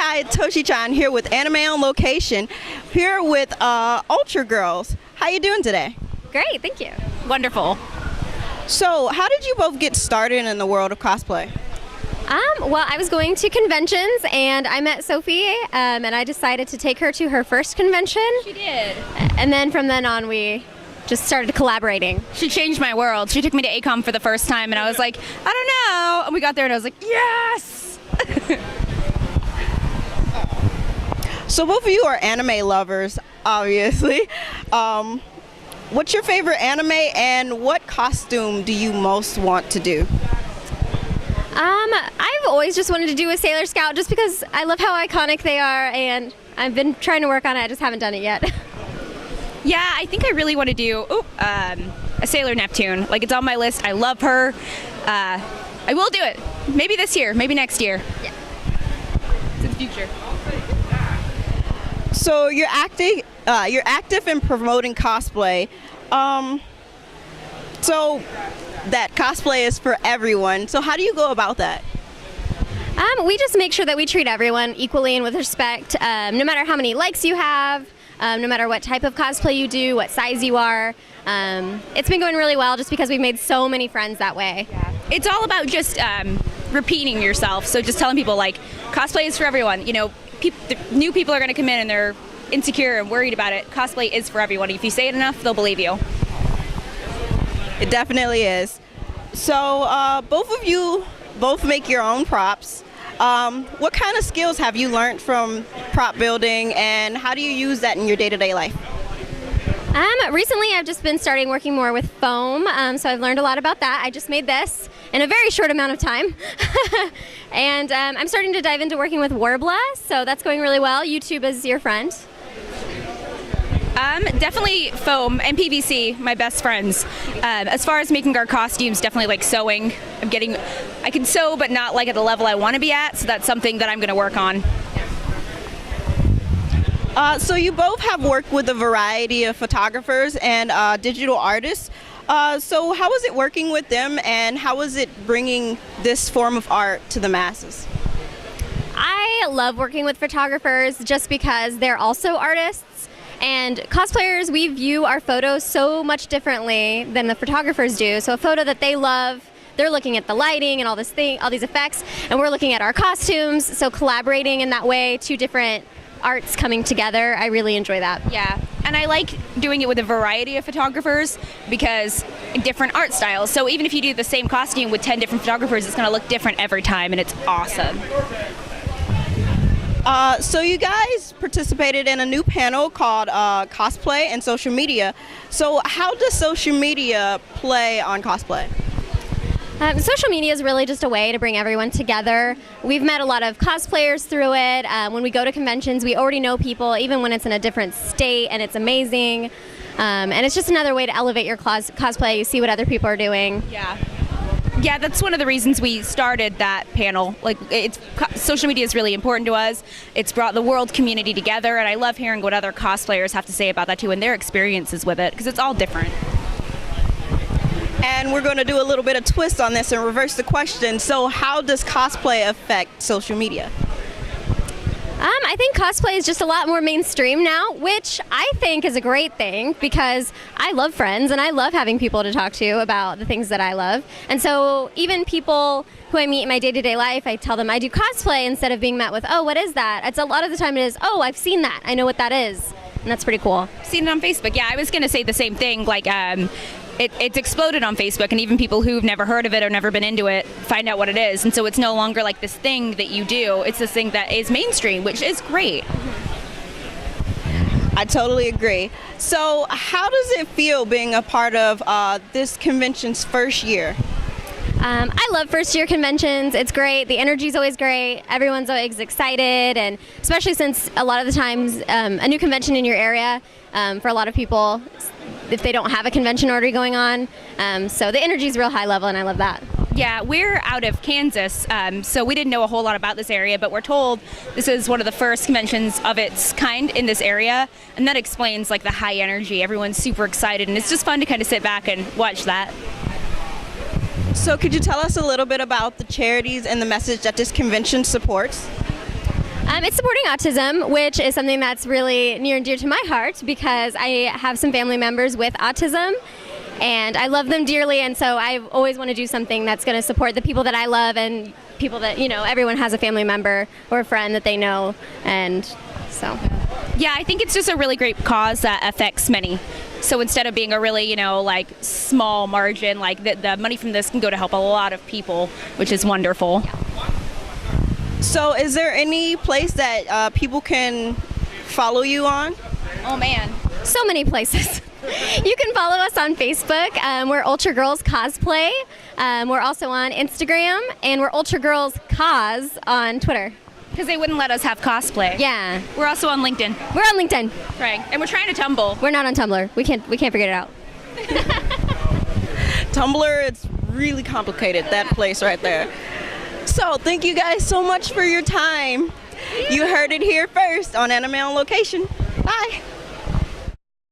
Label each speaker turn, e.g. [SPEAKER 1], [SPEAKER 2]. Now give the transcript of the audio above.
[SPEAKER 1] Hi, it's Hoshi-chan here with Anime on Location, here with Ultra Girls. How you doing today?
[SPEAKER 2] Great, thank you.
[SPEAKER 3] Wonderful.
[SPEAKER 1] So, how did you both get started in the world of cosplay?
[SPEAKER 2] Well, I was going to conventions and I met Sophie and I decided to take her to her first convention.
[SPEAKER 3] She did.
[SPEAKER 2] And then from then on we just started collaborating.
[SPEAKER 3] She changed my world. She took me to ACOM for the first time and I was like, I don't know. And we got there and I was like, yes!
[SPEAKER 1] So both of you are anime lovers, obviously. What's your favorite anime and what costume do you most want to do?
[SPEAKER 2] I've always just wanted to do a Sailor Scout just because I love how iconic they are and I've been trying to work on it, I just haven't done it yet.
[SPEAKER 3] Yeah, I think I really want to do a Sailor Neptune. Like, it's on my list. I love her. I will do it. Maybe this year, maybe next year.
[SPEAKER 2] Yeah.
[SPEAKER 3] It's in the future.
[SPEAKER 1] So you're active in promoting cosplay. So that cosplay is for everyone. So how do you go about that?
[SPEAKER 2] We just make sure that we treat everyone equally and with respect, no matter how many likes you have, no matter what type of cosplay you do, what size you are. It's been going really well just because we've made so many friends that way.
[SPEAKER 3] Yeah. It's all about just repeating yourself. So just telling people, like, cosplay is for everyone. You know, new people are going to come in and they're insecure and worried about it. Cosplay is for everyone. If you say it enough, they'll believe you.
[SPEAKER 1] It definitely is. So both of you make your own props. What kind of skills have you learned from prop building and how do you use that in your day-to-day life?
[SPEAKER 2] Recently I've just been starting working more with foam, so I've learned a lot about that. I just made this in a very short amount of time. And I'm starting to dive into working with Warbla, so that's going really well. YouTube is your friend.
[SPEAKER 3] Definitely foam and PVC, my best friends. As far as making our costumes, definitely like sewing. I can sew, but not like at the level I want to be at, so that's something that I'm going to work on.
[SPEAKER 1] So you both have worked with a variety of photographers and digital artists. So how was it working with them and how was it bringing this form of art to the masses?
[SPEAKER 2] I love working with photographers just because they're also artists. And cosplayers, we view our photos so much differently than the photographers do. So a photo that they love, they're looking at the lighting and all these effects, and we're looking at our costumes. So collaborating in that way, two different arts coming together, I really enjoy that.
[SPEAKER 3] Yeah, and I like doing it with a variety of photographers because different art styles. So even if you do the same costume with 10 different photographers, it's going to look different every time, and it's awesome.
[SPEAKER 1] So you guys participated in a new panel called Cosplay and Social Media. So how does social media play on cosplay?
[SPEAKER 2] Social media is really just a way to bring everyone together. We've met a lot of cosplayers through it. When we go to conventions, we already know people, even when it's in a different state, and it's amazing. And it's just another way to elevate your cosplay. You see what other people are doing.
[SPEAKER 3] Yeah, that's one of the reasons we started that panel. Like, social media is really important to us. It's brought the world community together, and I love hearing what other cosplayers have to say about that too, and their experiences with it, because it's all different.
[SPEAKER 1] And we're going to do a little bit of twist on this and reverse the question. So how does cosplay affect social media?
[SPEAKER 2] I think cosplay is just a lot more mainstream now, which I think is a great thing because I love friends and I love having people to talk to about the things that I love. And so even people who I meet in my day-to-day life, I tell them I do cosplay instead of being met with, oh, what is that? It's a lot of the time it is, oh, I've seen that. I know what that is. And that's pretty cool.
[SPEAKER 3] Seen it on Facebook. Yeah, I was going to say the same thing. Like, it's exploded on Facebook, and even people who've never heard of it or never been into it find out what it is. And so it's no longer like this thing that you do. It's this thing that is mainstream, which is great.
[SPEAKER 1] I totally agree. So how does it feel being a part of this convention's first year?
[SPEAKER 2] I love first year conventions. It's great. The energy's always great. Everyone's always excited, and especially since a lot of the times a new convention in your area for a lot of people, if they don't have a convention already going on. So the energy's real high level, and I love that.
[SPEAKER 3] Yeah, we're out of Kansas, so we didn't know a whole lot about this area, but we're told this is one of the first conventions of its kind in this area, and that explains like the high energy. Everyone's super excited, and it's just fun to kind of sit back and watch that.
[SPEAKER 1] So could you tell us a little bit about the charities and the message that this convention supports?
[SPEAKER 2] It's supporting autism, which is something that's really near and dear to my heart because I have some family members with autism and I love them dearly, and so I always want to do something that's going to support the people that I love and people that, everyone has a family member or a friend that they know, and so.
[SPEAKER 3] Yeah, I think it's just a really great cause that affects many. So instead of being a really, like small margin, like the money from this can go to help a lot of people, which is wonderful.
[SPEAKER 1] So is there any place that people can follow you on?
[SPEAKER 3] Oh man.
[SPEAKER 2] So many places. You can follow us on Facebook. We're Ultra Girls Cosplay. We're also on Instagram, and we're Ultra Girls Cos on Twitter.
[SPEAKER 3] Because they wouldn't let us have cosplay.
[SPEAKER 2] Yeah.
[SPEAKER 3] We're also on LinkedIn.
[SPEAKER 2] We're on LinkedIn.
[SPEAKER 3] Right. And we're trying to tumble.
[SPEAKER 2] We're not on Tumblr. We can't figure it out.
[SPEAKER 1] Tumblr, it's really complicated, that place right there. So thank you guys so much for your time. You heard it here first on Anime on Location. Bye.